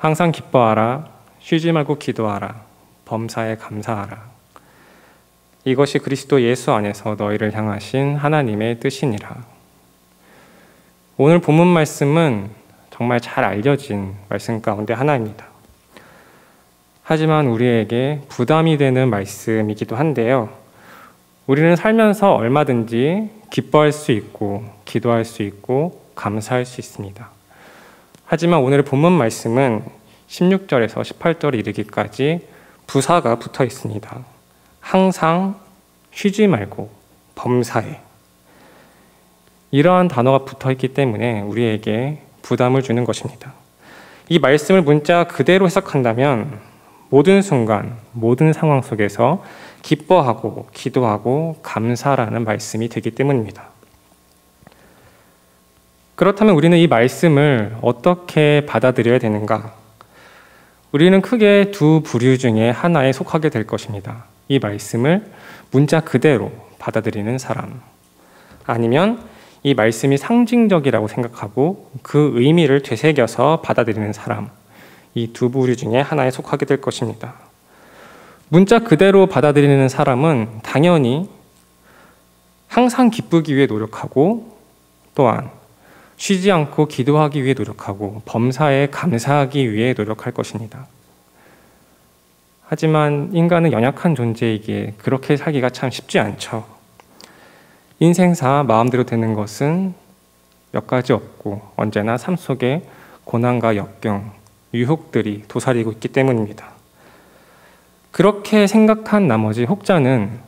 항상 기뻐하라. 쉬지 말고 기도하라. 범사에 감사하라. 이것이 그리스도 예수 안에서 너희를 향하신 하나님의 뜻이니라. 오늘 본문 말씀은 정말 잘 알려진 말씀 가운데 하나입니다. 하지만 우리에게 부담이 되는 말씀이기도 한데요. 우리는 살면서 얼마든지 기뻐할 수 있고 기도할 수 있고 감사할 수 있습니다. 하지만 오늘의 본문 말씀은 16절에서 18절에 이르기까지 부사가 붙어 있습니다. 항상, 쉬지 말고, 범사에. 이러한 단어가 붙어 있기 때문에 우리에게 부담을 주는 것입니다. 이 말씀을 문자 그대로 해석한다면 모든 순간, 모든 상황 속에서 기뻐하고 기도하고 감사라는 말씀이 되기 때문입니다. 그렇다면 우리는 이 말씀을 어떻게 받아들여야 되는가? 우리는 크게 두 부류 중에 하나에 속하게 될 것입니다. 이 말씀을 문자 그대로 받아들이는 사람, 아니면 이 말씀이 상징적이라고 생각하고 그 의미를 되새겨서 받아들이는 사람, 이 두 부류 중에 하나에 속하게 될 것입니다. 문자 그대로 받아들이는 사람은 당연히 항상 기쁘기 위해 노력하고 또한 쉬지 않고 기도하기 위해 노력하고 범사에 감사하기 위해 노력할 것입니다. 하지만 인간은 연약한 존재이기에 그렇게 살기가 참 쉽지 않죠. 인생사 마음대로 되는 것은 몇 가지 없고 언제나 삶 속에 고난과 역경, 유혹들이 도사리고 있기 때문입니다. 그렇게 생각한 나머지 혹자는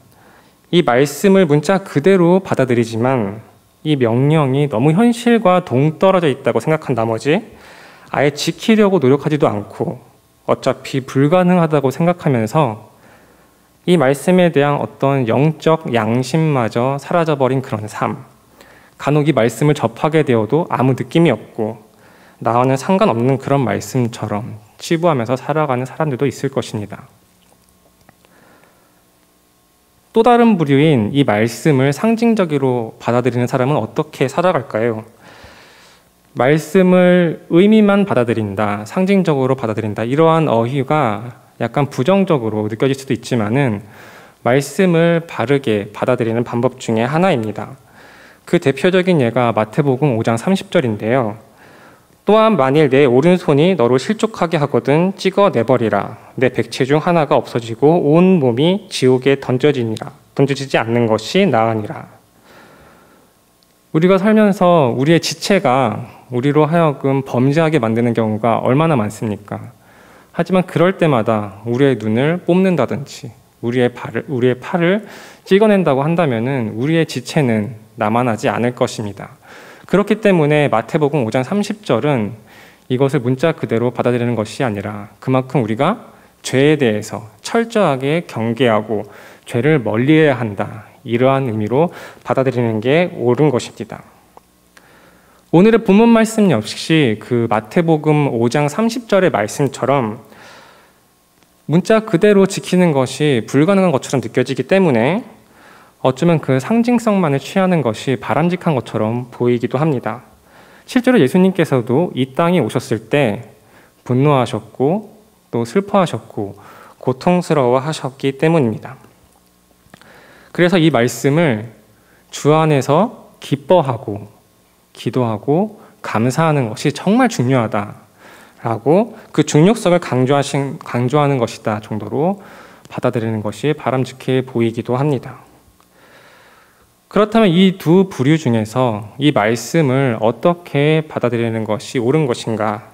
이 말씀을 문자 그대로 받아들이지만 이 명령이 너무 현실과 동떨어져 있다고 생각한 나머지 아예 지키려고 노력하지도 않고 어차피 불가능하다고 생각하면서 이 말씀에 대한 어떤 영적 양심마저 사라져버린 그런 삶, 간혹 이 말씀을 접하게 되어도 아무 느낌이 없고 나와는 상관없는 그런 말씀처럼 치부하면서 살아가는 사람들도 있을 것입니다. 또 다른 부류인 이 말씀을 상징적으로 받아들이는 사람은 어떻게 살아갈까요? 말씀을 의미만 받아들인다, 상징적으로 받아들인다, 이러한 어휘가 약간 부정적으로 느껴질 수도 있지만은 말씀을 바르게 받아들이는 방법 중에 하나입니다. 그 대표적인 예가 마태복음 5장 30절인데요. 또한 만일 내 오른손이 너를 실족하게 하거든 찍어내버리라. 내 백체 중 하나가 없어지고 온 몸이 지옥에 던져지지 않는 것이 나으니라. 우리가 살면서 우리의 지체가 우리로 하여금 범죄하게 만드는 경우가 얼마나 많습니까? 하지만 그럴 때마다 우리의 눈을 뽑는다든지 우리의 팔을 찍어낸다고 한다면은 우리의 지체는 남아나지 않을 것입니다. 그렇기 때문에 마태복음 5장 30절은 이것을 문자 그대로 받아들이는 것이 아니라 그만큼 우리가 죄에 대해서 철저하게 경계하고 죄를 멀리해야 한다, 이러한 의미로 받아들이는 게 옳은 것입니다. 오늘의 본문 말씀 역시 그 마태복음 5장 30절의 말씀처럼 문자 그대로 지키는 것이 불가능한 것처럼 느껴지기 때문에 어쩌면 그 상징성만을 취하는 것이 바람직한 것처럼 보이기도 합니다. 실제로 예수님께서도 이 땅에 오셨을 때 분노하셨고 또 슬퍼하셨고 고통스러워하셨기 때문입니다. 그래서 이 말씀을 주 안에서 기뻐하고 기도하고 감사하는 것이 정말 중요하다라고 그 중요성을 강조하는 것이다 정도로 받아들이는 것이 바람직해 보이기도 합니다. 그렇다면 이 두 부류 중에서 이 말씀을 어떻게 받아들이는 것이 옳은 것인가?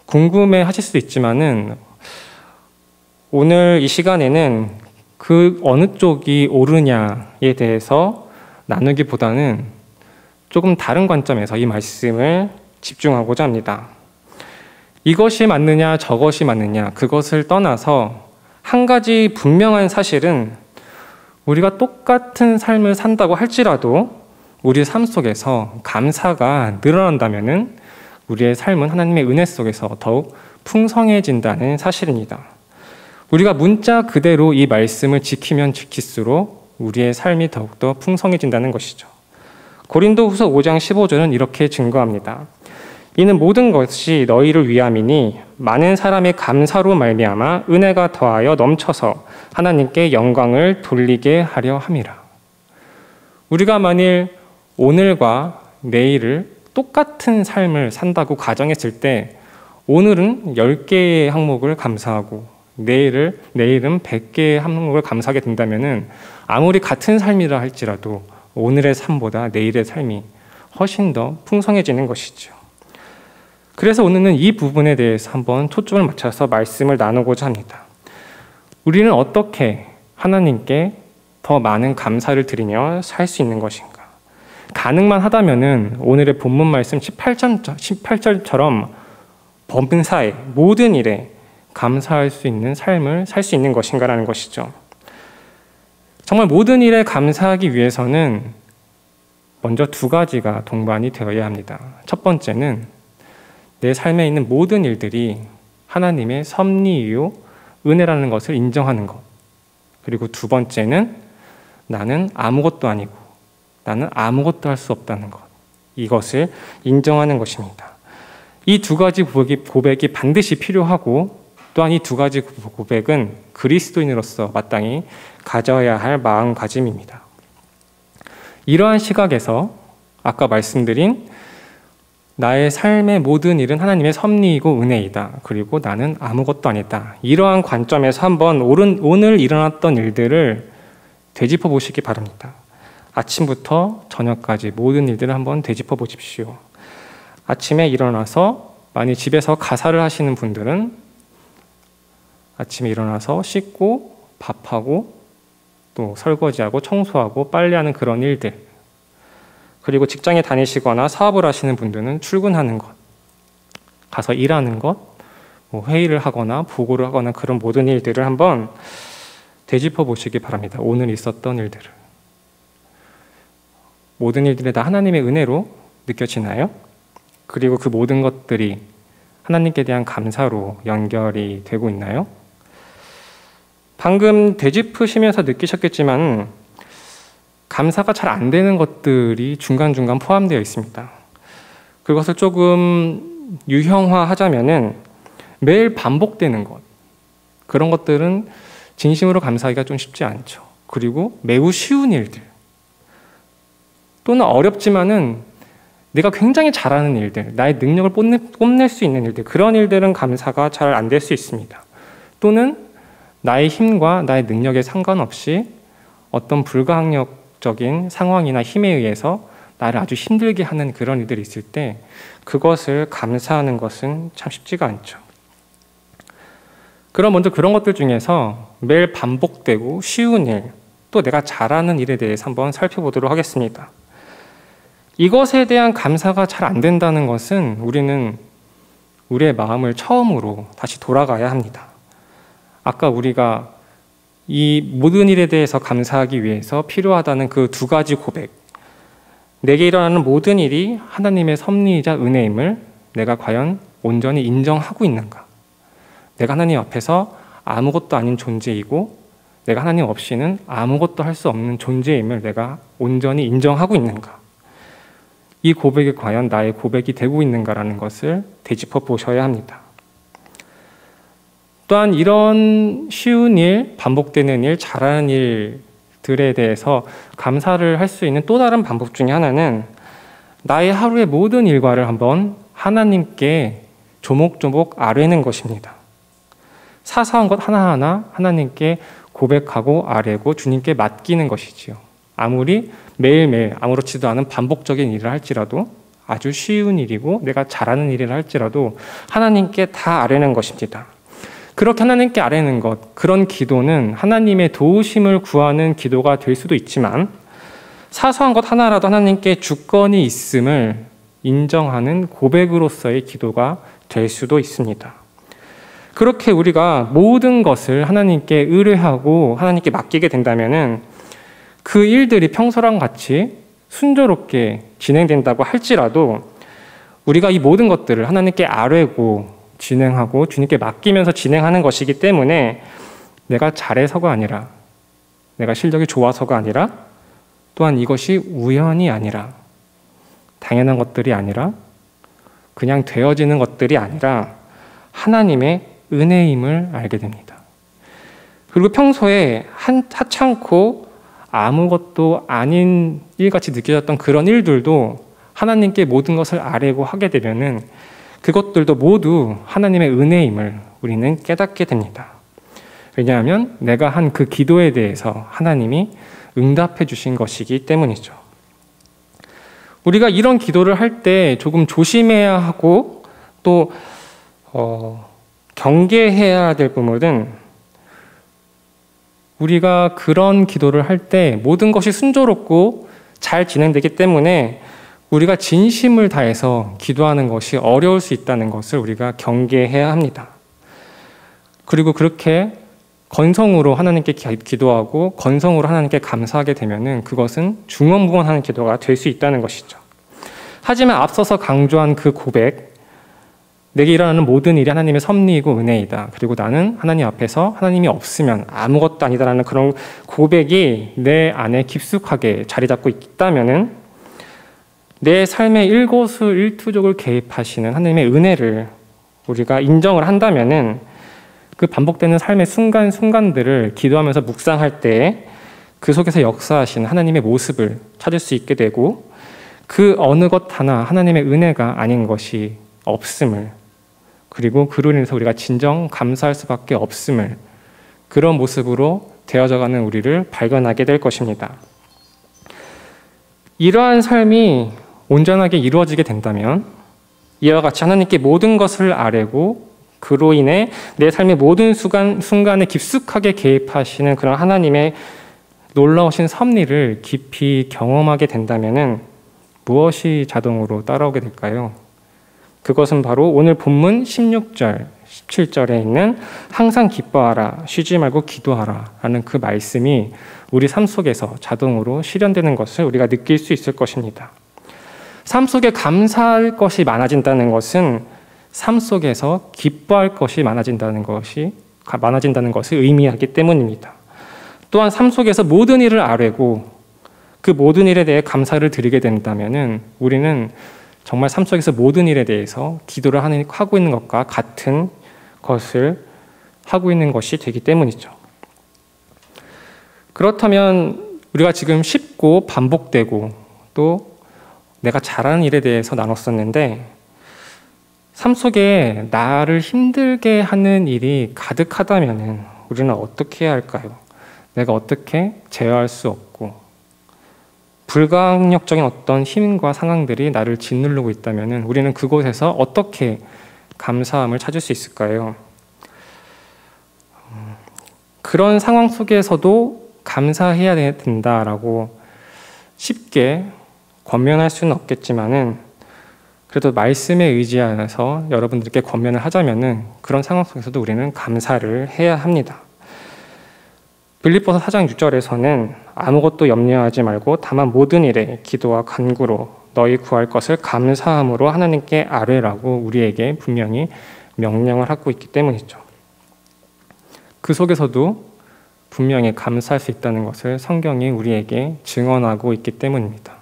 궁금해 하실 수도 있지만은 오늘 이 시간에는 그 어느 쪽이 옳으냐에 대해서 나누기보다는 조금 다른 관점에서 이 말씀을 집중하고자 합니다. 이것이 맞느냐 저것이 맞느냐 그것을 떠나서 한 가지 분명한 사실은 우리가 똑같은 삶을 산다고 할지라도 우리 삶 속에서 감사가 늘어난다면은 우리의 삶은 하나님의 은혜 속에서 더욱 풍성해진다는 사실입니다. 우리가 문자 그대로 이 말씀을 지키면 지킬수록 우리의 삶이 더욱더 풍성해진다는 것이죠. 고린도후서 5장 15절은 이렇게 증거합니다. 이는 모든 것이 너희를 위함이니 많은 사람의 감사로 말미암아 은혜가 더하여 넘쳐서 하나님께 영광을 돌리게 하려 함이라. 우리가 만일 오늘과 내일을 똑같은 삶을 산다고 가정했을 때 오늘은 10개의 항목을 감사하고 내일은 100개의 항목을 감사하게 된다면 아무리 같은 삶이라 할지라도 오늘의 삶보다 내일의 삶이 훨씬 더 풍성해지는 것이죠. 그래서 오늘은 이 부분에 대해서 한번 초점을 맞춰서 말씀을 나누고자 합니다. 우리는 어떻게 하나님께 더 많은 감사를 드리며 살 수 있는 것인가? 가능만 하다면 오늘의 본문 말씀 18절처럼 범사에 모든 일에 감사할 수 있는 삶을 살 수 있는 것인가라는 것이죠. 정말 모든 일에 감사하기 위해서는 먼저 두 가지가 동반이 되어야 합니다. 첫 번째는 내 삶에 있는 모든 일들이 하나님의 섭리이요 은혜라는 것을 인정하는 것. 그리고 두 번째는 나는 아무것도 아니고 나는 아무것도 할 수 없다는 것. 이것을 인정하는 것입니다. 이 두 가지 고백이 반드시 필요하고 또한 이 두 가지 고백은 그리스도인으로서 마땅히 가져야 할 마음가짐입니다. 이러한 시각에서 아까 말씀드린 나의 삶의 모든 일은 하나님의 섭리이고 은혜이다. 그리고 나는 아무것도 아니다. 이러한 관점에서 한번 오늘 일어났던 일들을 되짚어 보시기 바랍니다. 아침부터 저녁까지 모든 일들을 한번 되짚어 보십시오. 아침에 일어나서 만약 집에서 가사를 하시는 분들은 아침에 일어나서 씻고 밥하고 또 설거지하고 청소하고 빨래하는 그런 일들, 그리고 직장에 다니시거나 사업을 하시는 분들은 출근하는 것, 가서 일하는 것, 회의를 하거나 보고를 하거나 그런 모든 일들을 한번 되짚어 보시기 바랍니다. 오늘 있었던 일들을. 모든 일들이 다 하나님의 은혜로 느껴지나요? 그리고 그 모든 것들이 하나님께 대한 감사로 연결이 되고 있나요? 방금 되짚으시면서 느끼셨겠지만 감사가 잘 안 되는 것들이 중간중간 포함되어 있습니다. 그것을 조금 유형화하자면은 매일 반복되는 것, 그런 것들은 진심으로 감사하기가 좀 쉽지 않죠. 그리고 매우 쉬운 일들, 또는 어렵지만은 내가 굉장히 잘하는 일들, 나의 능력을 뽐낼 수 있는 일들, 그런 일들은 감사가 잘 안 될 수 있습니다. 또는 나의 힘과 나의 능력에 상관없이 어떤 불가항력적인 상황이나 힘에 의해서 나를 아주 힘들게 하는 그런 일들이 있을 때 그것을 감사하는 것은 참 쉽지가 않죠. 그럼 먼저 그런 것들 중에서 매일 반복되고 쉬운 일, 또 내가 잘하는 일에 대해서 한번 살펴보도록 하겠습니다. 이것에 대한 감사가 잘 안 된다는 것은 우리는 우리의 마음을 처음으로 다시 돌아가야 합니다. 아까 우리가 이 모든 일에 대해서 감사하기 위해서 필요하다는 그 두 가지 고백, 내게 일어나는 모든 일이 하나님의 섭리이자 은혜임을 내가 과연 온전히 인정하고 있는가? 내가 하나님 앞에서 아무것도 아닌 존재이고 내가 하나님 없이는 아무것도 할 수 없는 존재임을 내가 온전히 인정하고 있는가? 이 고백이 과연 나의 고백이 되고 있는가라는 것을 되짚어 보셔야 합니다. 또한 이런 쉬운 일, 반복되는 일, 잘하는 일들에 대해서 감사를 할 수 있는 또 다른 방법 중에 하나는 나의 하루의 모든 일과를 한번 하나님께 조목조목 아뢰는 것입니다. 사소한 것 하나하나 하나님께 고백하고 아뢰고 주님께 맡기는 것이지요. 아무리 매일매일 아무렇지도 않은 반복적인 일을 할지라도, 아주 쉬운 일이고 내가 잘하는 일이라 할지라도 하나님께 다 아뢰는 것입니다. 그렇게 하나님께 아뢰는 것, 그런 기도는 하나님의 도우심을 구하는 기도가 될 수도 있지만 사소한 것 하나라도 하나님께 주권이 있음을 인정하는 고백으로서의 기도가 될 수도 있습니다. 그렇게 우리가 모든 것을 하나님께 의뢰하고 하나님께 맡기게 된다면은 그 일들이 평소랑 같이 순조롭게 진행된다고 할지라도 우리가 이 모든 것들을 하나님께 아뢰고 진행하고 주님께 맡기면서 진행하는 것이기 때문에 내가 잘해서가 아니라, 내가 실력이 좋아서가 아니라, 또한 이것이 우연이 아니라, 당연한 것들이 아니라 그냥 되어지는 것들이 아니라 하나님의 은혜임을 알게 됩니다. 그리고 평소에 하찮고 아무것도 아닌 일같이 느껴졌던 그런 일들도 하나님께 모든 것을 아뢰고 하게 되면은 그것들도 모두 하나님의 은혜임을 우리는 깨닫게 됩니다. 왜냐하면 내가 한 그 기도에 대해서 하나님이 응답해 주신 것이기 때문이죠. 우리가 이런 기도를 할 때 조금 조심해야 하고 또 경계해야 될 부분은 우리가 그런 기도를 할 때 모든 것이 순조롭고 잘 진행되기 때문에 우리가 진심을 다해서 기도하는 것이 어려울 수 있다는 것을 우리가 경계해야 합니다. 그리고 그렇게 건성으로 하나님께 기도하고 건성으로 하나님께 감사하게 되면은 그것은 중언부언하는 기도가 될 수 있다는 것이죠. 하지만 앞서서 강조한 그 고백, 내게 일어나는 모든 일이 하나님의 섭리이고 은혜이다. 그리고 나는 하나님 앞에서 하나님이 없으면 아무것도 아니다라는 그런 고백이 내 안에 깊숙하게 자리 잡고 있다면은 내 삶의 일거수일투족을 개입하시는 하나님의 은혜를 우리가 인정을 한다면은 그 반복되는 삶의 순간순간들을 기도하면서 묵상할 때 그 속에서 역사하신 하나님의 모습을 찾을 수 있게 되고 그 어느 것 하나 하나님의 은혜가 아닌 것이 없음을 그리고 그로 인해서 우리가 진정 감사할 수밖에 없음을 그런 모습으로 되어져가는 우리를 발견하게 될 것입니다. 이러한 삶이 온전하게 이루어지게 된다면 이와 같이 하나님께 모든 것을 아뢰고 그로 인해 내 삶의 모든 순간에 깊숙하게 개입하시는 그런 하나님의 놀라우신 섭리를 깊이 경험하게 된다면 무엇이 자동으로 따라오게 될까요? 그것은 바로 오늘 본문 16절, 17절에 있는 항상 기뻐하라, 쉬지 말고 기도하라 라는 그 말씀이 우리 삶 속에서 자동으로 실현되는 것을 우리가 느낄 수 있을 것입니다. 삶 속에 감사할 것이 많아진다는 것은 삶 속에서 기뻐할 것이 많아진다는 것을 의미하기 때문입니다. 또한 삶 속에서 모든 일을 아뢰고 그 모든 일에 대해 감사를 드리게 된다면 우리는 정말 삶 속에서 모든 일에 대해서 기도를 하고 있는 것과 같은 것을 하고 있는 것이 되기 때문이죠. 그렇다면 우리가 지금 쉽고 반복되고 또 내가 잘하는 일에 대해서 나눴었는데 삶 속에 나를 힘들게 하는 일이 가득하다면 우리는 어떻게 해야 할까요? 내가 어떻게 제어할 수 없고 불가항력적인 어떤 힘과 상황들이 나를 짓누르고 있다면 우리는 그곳에서 어떻게 감사함을 찾을 수 있을까요? 그런 상황 속에서도 감사해야 된다라고 쉽게 권면할 수는 없겠지만은 그래도 말씀에 의지하여서 여러분들께 권면을 하자면은 그런 상황 속에서도 우리는 감사를 해야 합니다. 빌립보서 4장 6절에서는 아무것도 염려하지 말고 다만 모든 일에 기도와 간구로 너희 구할 것을 감사함으로 하나님께 아뢰라고 우리에게 분명히 명령을 하고 있기 때문이죠. 그 속에서도 분명히 감사할 수 있다는 것을 성경이 우리에게 증언하고 있기 때문입니다.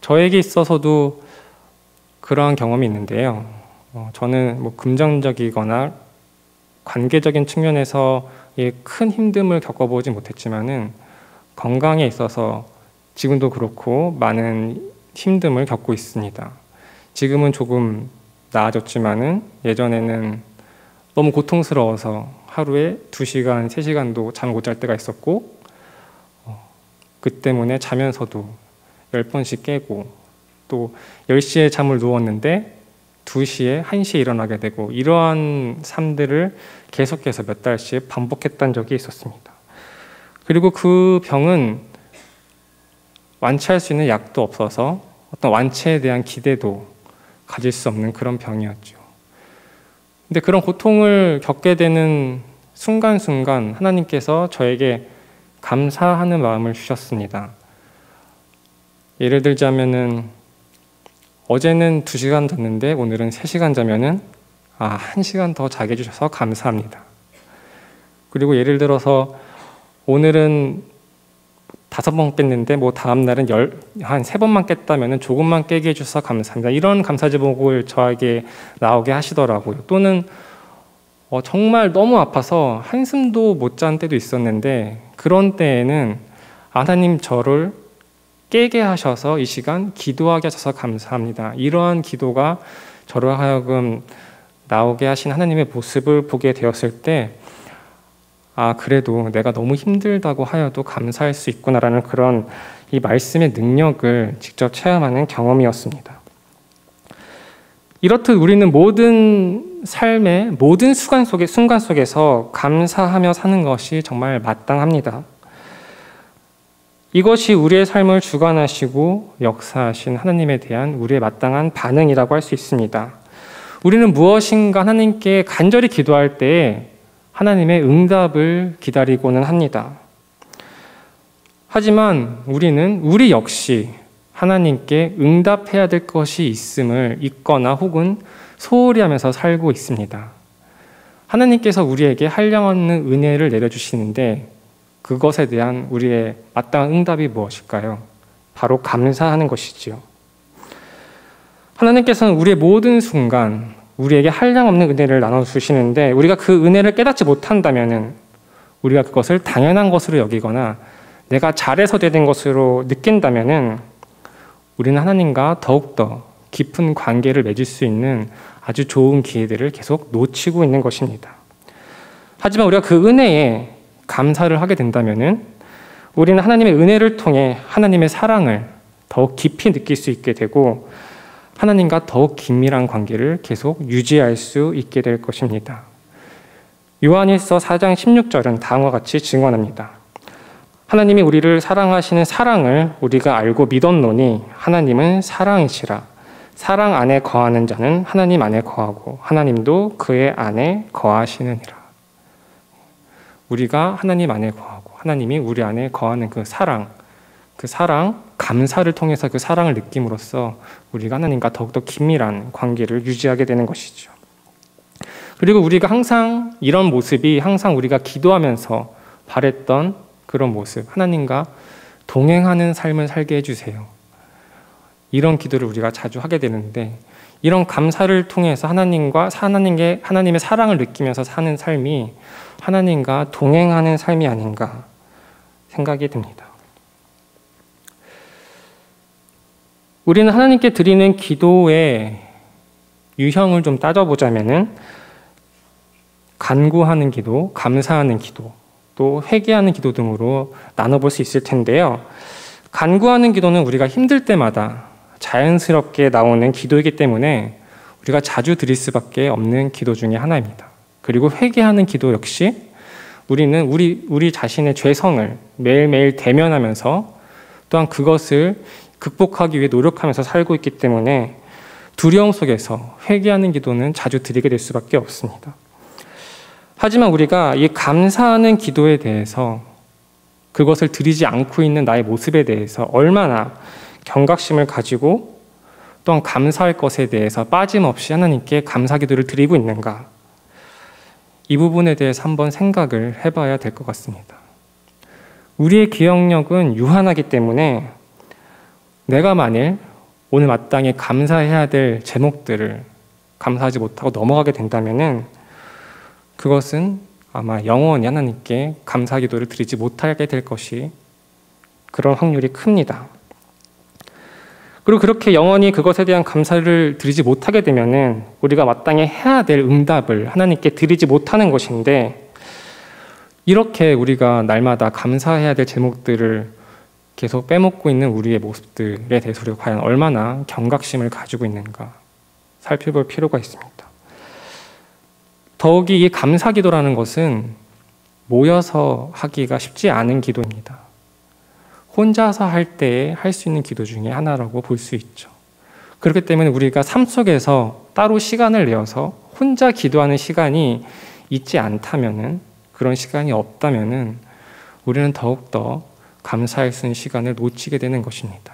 저에게 있어서도 그러한 경험이 있는데요. 저는 금전적이거나 관계적인 측면에서 큰 힘듦을 겪어보지 못했지만은 건강에 있어서 지금도 그렇고 많은 힘듦을 겪고 있습니다. 지금은 조금 나아졌지만은 예전에는 너무 고통스러워서 하루에 2시간, 3시간도 잠 못 잘 때가 있었고 그 때문에 자면서도 10번씩 깨고 또 10시에 잠을 누웠는데 2시에, 1시에 일어나게 되고 이러한 삶들을 계속해서 몇 달씩 반복했던 적이 있었습니다. 그리고 그 병은 완치할 수 있는 약도 없어서 어떤 완치에 대한 기대도 가질 수 없는 그런 병이었죠. 근데 그런 고통을 겪게 되는 순간순간 하나님께서 저에게 감사하는 마음을 주셨습니다. 예를 들자면은 어제는 2시간 잤는데 오늘은 3시간 자면은 1시간 더 자게 해주셔서 감사합니다. 그리고 예를 들어서 오늘은 5번 깼는데 뭐 다음 날은 한 3번만 깼다면 조금만 깨게 해주셔서 감사합니다. 이런 감사 제목을 저에게 나오게 하시더라고요. 또는 정말 너무 아파서 한숨도 못 잔 때도 있었는데 그런 때에는 하나님 저를 깨게 하셔서 이 시간 기도하게 하셔서 감사합니다. 이러한 기도가 저를 하여금 나오게 하신 하나님의 모습을 보게 되었을 때 그래도 내가 너무 힘들다고 하여도 감사할 수 있구나라는 그런 이 말씀의 능력을 직접 체험하는 경험이었습니다. 이렇듯 우리는 모든 삶의 모든 순간 속에서 감사하며 사는 것이 정말 마땅합니다. 이것이 우리의 삶을 주관하시고 역사하신 하나님에 대한 우리의 마땅한 반응이라고 할 수 있습니다. 우리는 무엇인가 하나님께 간절히 기도할 때에 하나님의 응답을 기다리고는 합니다. 하지만 우리는 우리 역시 하나님께 응답해야 될 것이 있음을 잊거나 혹은 소홀히 하면서 살고 있습니다. 하나님께서 우리에게 한량없는 은혜를 내려주시는데 그것에 대한 우리의 마땅한 응답이 무엇일까요? 바로 감사하는 것이지요. 하나님께서는 우리의 모든 순간 우리에게 한량없는 은혜를 나눠주시는데 우리가 그 은혜를 깨닫지 못한다면 우리가 그것을 당연한 것으로 여기거나 내가 잘해서 되는 것으로 느낀다면 우리는 하나님과 더욱더 깊은 관계를 맺을 수 있는 아주 좋은 기회들을 계속 놓치고 있는 것입니다. 하지만 우리가 그 은혜에 감사를 하게 된다면 우리는 하나님의 은혜를 통해 하나님의 사랑을 더욱 깊이 느낄 수 있게 되고 하나님과 더욱 긴밀한 관계를 계속 유지할 수 있게 될 것입니다. 요한일서 4장 16절은 다음과 같이 증언합니다. 하나님이 우리를 사랑하시는 사랑을 우리가 알고 믿었노니 하나님은 사랑이시라. 사랑 안에 거하는 자는 하나님 안에 거하고 하나님도 그의 안에 거하시느니라. 우리가 하나님 안에 거하고 하나님이 우리 안에 거하는 그 사랑, 감사를 통해서 그 사랑을 느낌으로써 우리가 하나님과 더욱더 긴밀한 관계를 유지하게 되는 것이죠. 그리고 우리가 항상 이런 모습이 항상 우리가 기도하면서 바랬던 그런 모습, 하나님과 동행하는 삶을 살게 해주세요. 이런 기도를 우리가 자주 하게 되는데 이런 감사를 통해서 하나님의 사랑을 느끼면서 사는 삶이 하나님과 동행하는 삶이 아닌가 생각이 듭니다. 우리는 하나님께 드리는 기도의 유형을 좀 따져보자면은 간구하는 기도, 감사하는 기도, 또 회개하는 기도 등으로 나눠볼 수 있을 텐데요. 간구하는 기도는 우리가 힘들 때마다 자연스럽게 나오는 기도이기 때문에 우리가 자주 드릴 수밖에 없는 기도 중에 하나입니다. 그리고 회개하는 기도 역시 우리는 우리 자신의 죄성을 매일매일 대면하면서 또한 그것을 극복하기 위해 노력하면서 살고 있기 때문에 두려움 속에서 회개하는 기도는 자주 드리게 될 수밖에 없습니다. 하지만 우리가 이 감사하는 기도에 대해서 그것을 드리지 않고 있는 나의 모습에 대해서 얼마나 경각심을 가지고 또한 감사할 것에 대해서 빠짐없이 하나님께 감사 기도를 드리고 있는가, 이 부분에 대해서 한번 생각을 해봐야 될 것 같습니다. 우리의 기억력은 유한하기 때문에 내가 만일 오늘 마땅히 감사해야 될 제목들을 감사하지 못하고 넘어가게 된다면 그것은 아마 영원히 하나님께 감사 기도를 드리지 못하게 될 것이 그런 확률이 큽니다. 그리고 그렇게 영원히 그것에 대한 감사를 드리지 못하게 되면은 우리가 마땅히 해야 될 응답을 하나님께 드리지 못하는 것인데, 이렇게 우리가 날마다 감사해야 될 제목들을 계속 빼먹고 있는 우리의 모습들에 대해서 우리가 과연 얼마나 경각심을 가지고 있는가 살펴볼 필요가 있습니다. 더욱이 이 감사 기도라는 것은 모여서 하기가 쉽지 않은 기도입니다. 혼자서 할 때에 할 수 있는 기도 중에 하나라고 볼 수 있죠. 그렇기 때문에 우리가 삶 속에서 따로 시간을 내어서 혼자 기도하는 시간이 있지 않다면은, 그런 시간이 없다면은 우리는 더욱더 감사할 수 있는 시간을 놓치게 되는 것입니다.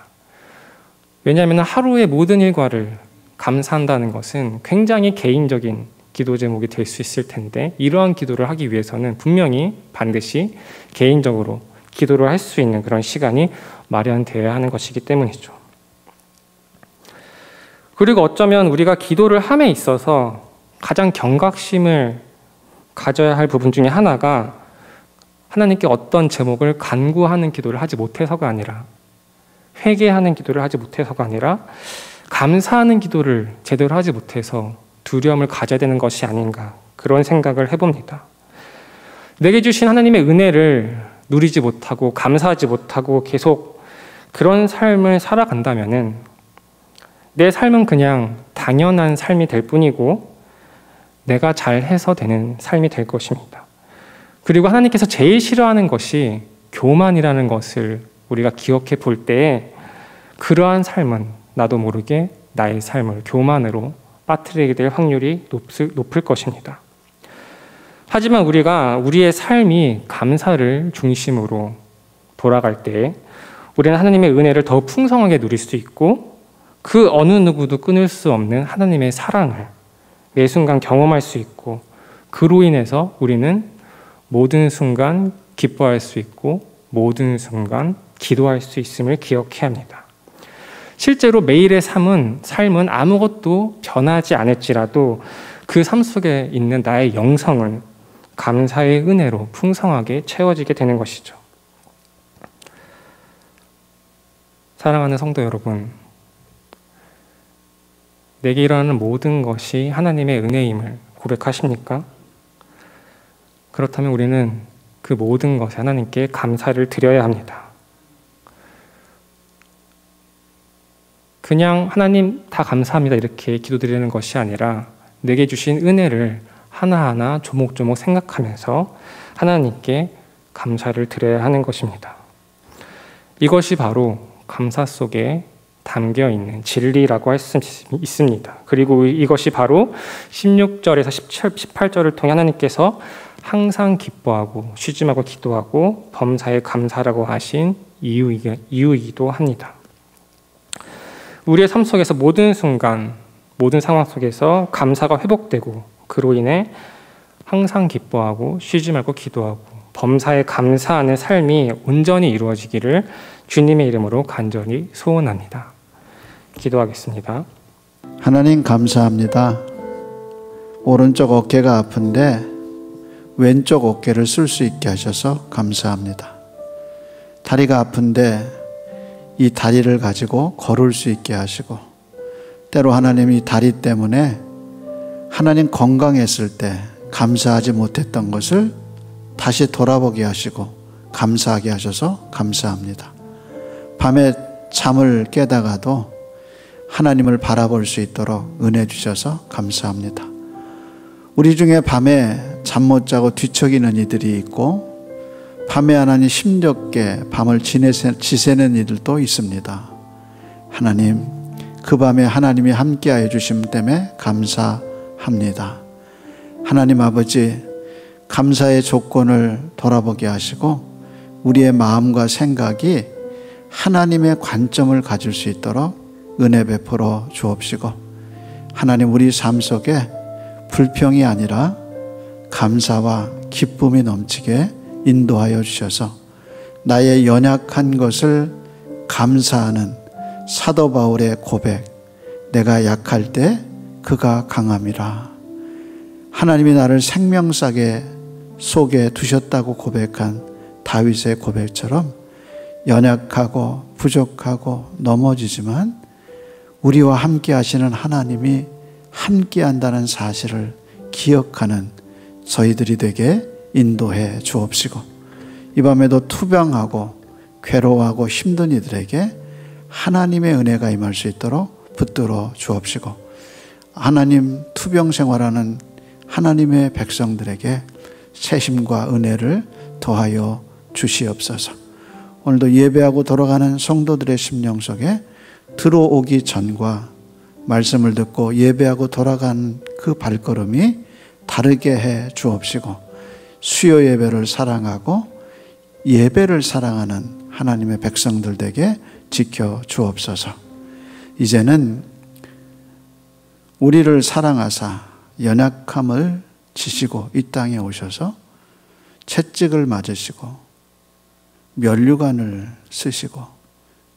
왜냐하면 하루의 모든 일과를 감사한다는 것은 굉장히 개인적인 기도 제목이 될 수 있을 텐데, 이러한 기도를 하기 위해서는 분명히 반드시 개인적으로 기도를 할 수 있는 그런 시간이 마련되어야 하는 것이기 때문이죠. 그리고 어쩌면 우리가 기도를 함에 있어서 가장 경각심을 가져야 할 부분 중에 하나가 하나님께 어떤 제목을 간구하는 기도를 하지 못해서가 아니라, 회개하는 기도를 하지 못해서가 아니라 감사하는 기도를 제대로 하지 못해서 두려움을 가져야 되는 것이 아닌가, 그런 생각을 해봅니다. 내게 주신 하나님의 은혜를 누리지 못하고 감사하지 못하고 계속 그런 삶을 살아간다면은 내 삶은 그냥 당연한 삶이 될 뿐이고 내가 잘해서 되는 삶이 될 것입니다. 그리고 하나님께서 제일 싫어하는 것이 교만이라는 것을 우리가 기억해 볼 때에 그러한 삶은 나도 모르게 나의 삶을 교만으로 빠뜨리게 될 확률이 높을 것입니다. 하지만 우리가 우리의 삶이 감사를 중심으로 돌아갈 때 우리는 하나님의 은혜를 더 풍성하게 누릴 수 있고 그 어느 누구도 끊을 수 없는 하나님의 사랑을 매 순간 경험할 수 있고 그로 인해서 우리는 모든 순간 기뻐할 수 있고 모든 순간 기도할 수 있음을 기억해야 합니다. 실제로 매일의 삶은 아무것도 변하지 않을지라도 그 삶 속에 있는 나의 영성은 감사의 은혜로 풍성하게 채워지게 되는 것이죠. 사랑하는 성도 여러분, 내게 일어나는 모든 것이 하나님의 은혜임을 고백하십니까? 그렇다면 우리는 그 모든 것에 하나님께 감사를 드려야 합니다. 그냥 하나님 다 감사합니다 이렇게 기도드리는 것이 아니라 내게 주신 은혜를 하나하나 조목조목 생각하면서 하나님께 감사를 드려야 하는 것입니다. 이것이 바로 감사 속에 담겨있는 진리라고 할 수 있습니다. 그리고 이것이 바로 16절에서 18절을 통해 하나님께서 항상 기뻐하고 쉬지 말고 기도하고 범사에 감사라고 하신 이유이기도 합니다. 우리의 삶 속에서 모든 순간, 모든 상황 속에서 감사가 회복되고 그로 인해 항상 기뻐하고 쉬지 말고 기도하고 범사에 감사하는 삶이 온전히 이루어지기를 주님의 이름으로 간절히 소원합니다. 기도하겠습니다. 하나님 감사합니다. 오른쪽 어깨가 아픈데 왼쪽 어깨를 쓸 수 있게 하셔서 감사합니다. 다리가 아픈데 이 다리를 가지고 걸을 수 있게 하시고 때로 하나님 이 다리 때문에 하나님 건강했을 때 감사하지 못했던 것을 다시 돌아보게 하시고 감사하게 하셔서 감사합니다. 밤에 잠을 깨다가도 하나님을 바라볼 수 있도록 은혜 주셔서 감사합니다. 우리 중에 밤에 잠 못 자고 뒤척이는 이들이 있고 밤에 하나님 힘겹게 밤을 지새는 이들도 있습니다. 하나님, 그 밤에 하나님이 함께하여 주심 때문에 감사합니다. 하나님 아버지, 감사의 조건을 돌아보게 하시고 우리의 마음과 생각이 하나님의 관점을 가질 수 있도록 은혜 베풀어 주옵시고 하나님 우리 삶 속에 불평이 아니라 감사와 기쁨이 넘치게 인도하여 주셔서 나의 연약한 것을 감사하는 사도 바울의 고백, 내가 약할 때 그가 강함이라. 하나님이 나를 생명사계 속에 두셨다고 고백한 다윗의 고백처럼 연약하고 부족하고 넘어지지만 우리와 함께 하시는 하나님이 함께 한다는 사실을 기억하는 저희들이 되게 인도해 주옵시고 이 밤에도 투병하고 괴로워하고 힘든 이들에게 하나님의 은혜가 임할 수 있도록 붙들어 주옵시고 하나님 투병 생활하는 하나님의 백성들에게 세심과 은혜를 더하여 주시옵소서. 오늘도 예배하고 돌아가는 성도들의 심령 속에 들어오기 전과 말씀을 듣고 예배하고 돌아간 그 발걸음이 다르게 해 주옵시고 수요 예배를 사랑하고 예배를 사랑하는 하나님의 백성들 되게 지켜 주옵소서. 이제는 우리를 사랑하사 연약함을 지시고 이 땅에 오셔서 채찍을 맞으시고 면류관을 쓰시고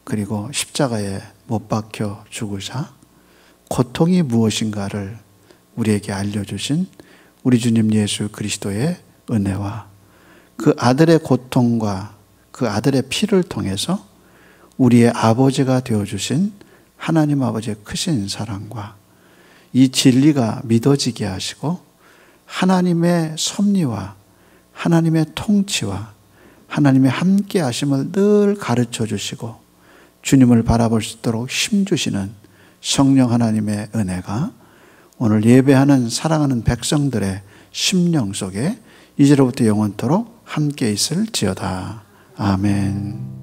그리고 십자가에 못 박혀 죽으사 고통이 무엇인가를 우리에게 알려주신 우리 주님 예수 그리스도의 은혜와 그 아들의 고통과 그 아들의 피를 통해서 우리의 아버지가 되어주신 하나님 아버지의 크신 사랑과 이 진리가 믿어지게 하시고 하나님의 섭리와 하나님의 통치와 하나님의 함께 하심을 늘 가르쳐 주시고 주님을 바라볼 수 있도록 힘주시는 성령 하나님의 은혜가 오늘 예배하는 사랑하는 백성들의 심령 속에 이제로부터 영원토록 함께 있을지어다. 아멘.